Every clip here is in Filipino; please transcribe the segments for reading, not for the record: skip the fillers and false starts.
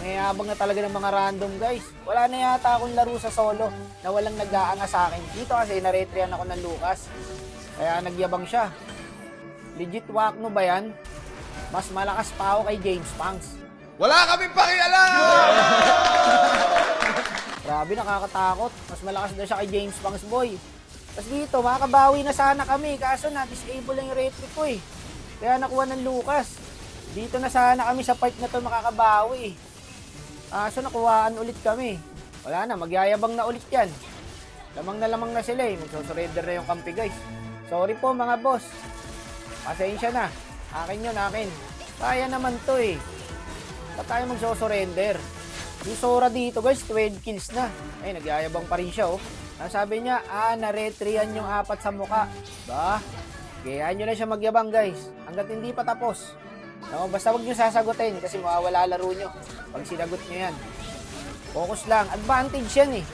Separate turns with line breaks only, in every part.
Ngayabang na talaga ng mga random guys. Wala na yata akong laro sa solo na walang nag-aanga sa akin. Dito kasi naretrian ako ng Lucas. Kaya nagyabang siya. Legit Wakno ba yan? Mas malakas pa ako kay James Pangs.
Wala kaming pakialam!
Grabe, nakakatakot. Mas malakas daw siya kay James Pangs boy. Tapos dito, makakabawi na sana kami. Kaso na-disable lang yung retry ko eh. Kaya nakuha ng Lucas. Dito na sana kami sa part na to makakabawi. Kaso nakuhaan ulit kami. Wala na, magyayabang na ulit yan. Lamang na sila eh. Magsusurrender na yung kampi guys. Sorry po mga boss. Pasensya na. Akin yun, akin. Kaya naman to eh. Ba't tayo magsusurrender? Yung Sora dito guys, 12 kills na. Ay, nagyayabang pa rin siya oh. Sabi niya, na-retryan yung 4 sa muka. Ba? Gayaan nyo na siya magyabang guys. Hanggat hindi pa tapos. No, basta wag nyo sasagutin kasi mawawala laro nyo. Pag sinagot nyo yan. Focus lang. Advantage yan eh.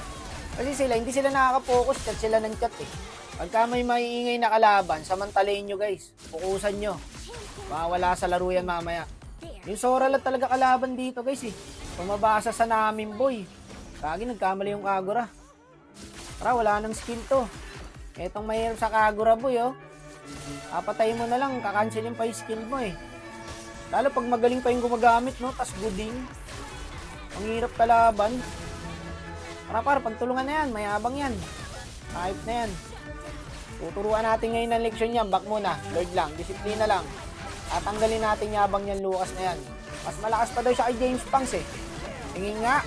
Kasi sila, hindi sila nakaka-focus. Chat sila ng chat eh. Pagka may maiingay na kalaban, samantalayin nyo guys. Fokusan nyo. Mawawala sa laro yan mamaya. Yung Sora lang talaga kalaban dito guys eh. Pumabasa sa namin boy. Kagi nagkamali yung Kagura. Tara, wala nang skill to. Etong mahirap sa Kagura boy oh. Papatayin mo na lang, kakancelin pa yung skill mo eh. Lalo pag magaling pa yung gumagamit no, tas gooding. Ang hirap kalaban. Para pagtulungan na yan, mayabang yan. Type na yan. Tuturuan natin ngayon ng leksyon yan. Back muna, Lord lang, disiplina lang. At tanggalin natin yabang yan Lucas na yan. Mas malakas pa daw siya kay James Pangs eh. Tingin nga.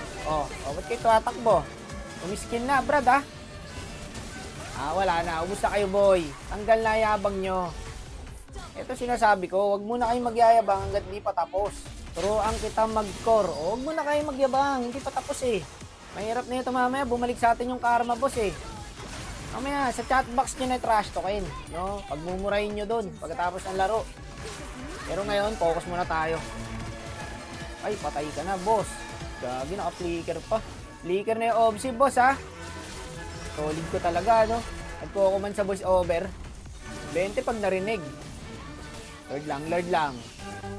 Ba't kayo tatakbo? Umiskin na, brad ah. Wala na. Ubus na kayo boy. Tanggal na yabang nyo. Ito sinasabi ko, wag muna kayo magyayabang hanggat hindi pa tapos. Turuan kita mag-core. Wag muna kayo magyabang, hindi pa tapos eh. Mahirap na ito mamaya, bumalik sa atin yung karma boss eh. Mamaya, sa chatbox nyo na trash talkin. No? Pagmumurahin nyo dun, pagkatapos ng laro. Pero ngayon, focus muna tayo. Ay, patay ka na boss. Gagi, naka-flicker pa. Flicker na yung obsi boss ha. Solid ko talaga no. Nagkukuman sa voice over. 20 pag narinig. Lord lang.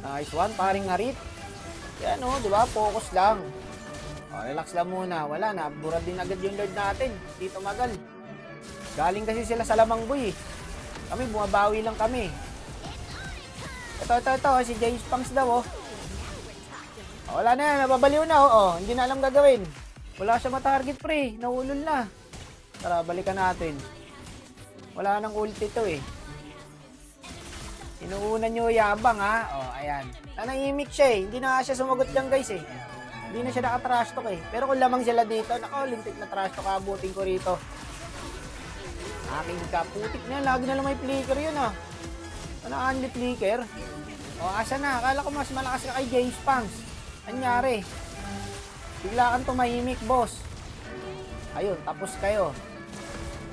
Nice one, paring Harit. Yan o, di ba? Focus lang. Relax lang muna. Wala na, burad din agad yung Lord natin. Di tumagal. Galing kasi sila sa lamang boy. Kami, bumabawi lang kami. Ito. Si James Pangs daw oh. Wala na yan, nababaliw na oh. Hindi na alam gagawin. Wala siya matarget pre. Nahulol na. Tara, balikan natin. Wala nang ulti to eh. Inuuna nyo yabang ha. Ayan. Nanahimik siya eh. Hindi na siya sumagot dyan guys eh. Hindi na siya naka-trash talk eh. Pero kung lamang sila dito, lintik na trash talk abutin ko rito. Aking kaputik na. Lagi na lang may flicker yun ah. Ano only flicker? Asa na? Akala ko mas malakas ka kay James Pangs. Anyari? Bigla kang tumahimik boss. Ayun, tapos kayo.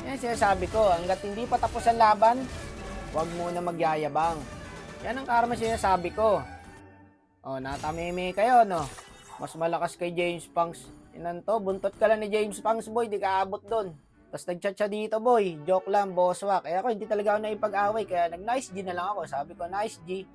Yan sinasabi ko. Hanggat hindi pa tapos ang laban, huwag muna magyayabang. Yan ang karma sinasabi ko. Natameme kayo, no? Mas malakas kay James Pangs. Inan to, buntot ka lang ni James Pangs, boy. Di ka abot dun. Tapos nag-chat siya dito, boy. Joke lang, boss wak. Kaya ako, hindi talaga ako naipag-away. Kaya nag-nice G na lang ako. Sabi ko, nice G.